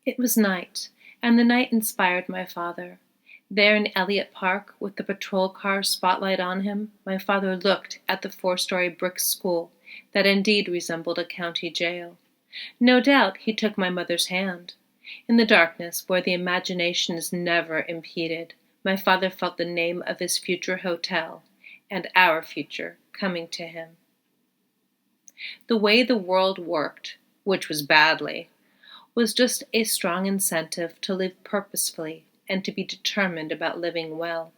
It was night, and the night inspired my father. There in Elliott Park, with the patrol car's spotlight on him, my father looked at the four-story brick school that indeed resembled a county jail. No doubt he took my mother's hand. In the darkness, where the imagination is never impeded, my father felt the name of his future hotel, and our future, coming to him. The way the world worked, which was badly, was just a strong incentive to live purposefully and to be determined about living well.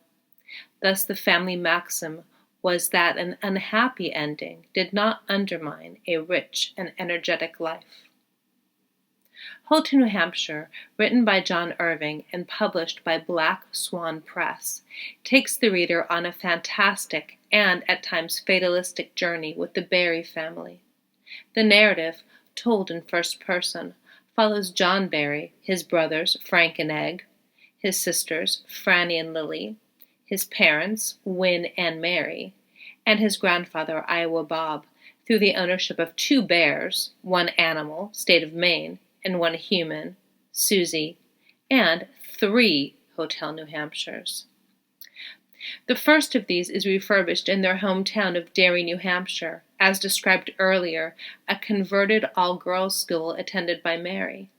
Thus the family maxim was that an unhappy ending did not undermine a rich and energetic life. Hotel, New Hampshire, written by John Irving and published by Black Swan Press, takes the reader on a fantastic and at times fatalistic journey with the Barry family. The narrative, told in first person, follows John Barry, his brothers Frank and Egg, his sisters Franny and Lily, his parents Win and Mary, and his grandfather Iowa Bob, through the ownership of 2 bears, 1 animal, state of Maine, and 1 human, Susie, and 3 Hotel New Hampshires. The first of these is refurbished in their hometown of Derry, New Hampshire, as described earlier, a converted all-girls school attended by Mary.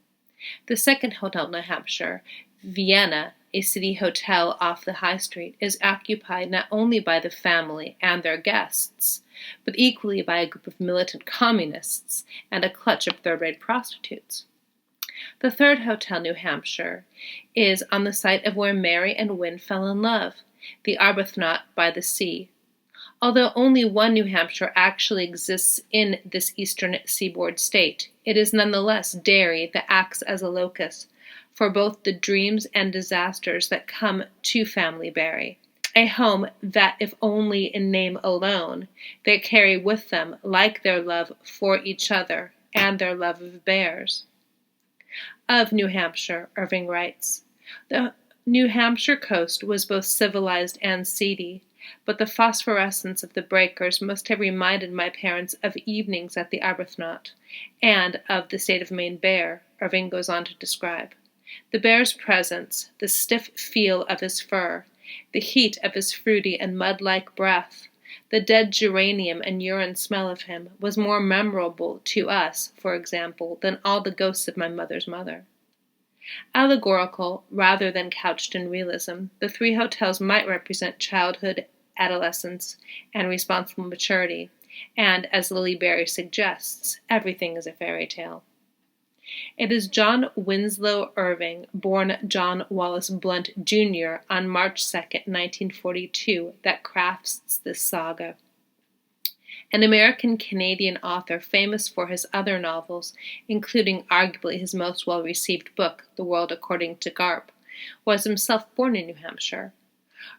The second Hotel New Hampshire, Vienna, a city hotel off the high street, is occupied not only by the family and their guests, but equally by a group of militant communists and a clutch of third-rate prostitutes. The third Hotel New Hampshire is on the site of where Mary and Win fell in love, the Arbuthnot by the sea. Although only one New Hampshire actually exists in this eastern seaboard state, it is nonetheless Derry that acts as a locus for both the dreams and disasters that come to family Barry, a home that, if only in name alone, they carry with them like their love for each other and their love of bears. Of New Hampshire, Irving writes, "The New Hampshire coast was both civilized and seedy, but the phosphorescence of the breakers must have reminded my parents of evenings at the Arbuthnot, and of the state of Maine bear," Irving goes on to describe. The bear's presence, the stiff feel of his fur, the heat of his fruity and mud-like breath, the dead geranium and urine smell of him, was more memorable to us, for example, than all the ghosts of my mother's mother. Allegorical, rather than couched in realism, the 3 hotels might represent childhood, adolescence, and responsible maturity, and, as Lily Barry suggests, everything is a fairy tale. It is John Winslow Irving, born John Wallace Blunt, Jr., on March 2, 1942, that crafts this saga. An American-Canadian author famous for his other novels, including arguably his most well-received book, The World According to Garp, was himself born in New Hampshire.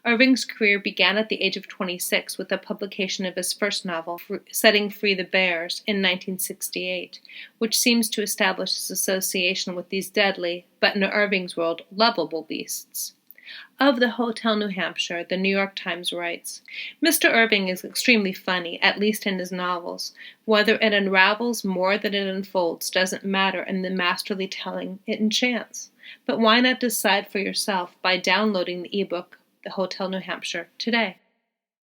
Irving's career began at the age of 26 with the publication of his first novel, Setting Free the Bears, in 1968, which seems to establish his association with these deadly, but in Irving's world, lovable beasts. Of the Hotel New Hampshire, the New York Times writes, "Mr. Irving is extremely funny, at least in his novels. Whether it unravels more than it unfolds doesn't matter in the masterly telling, it enchants. But why not decide for yourself by downloading the ebook, The Hotel New Hampshire, today?"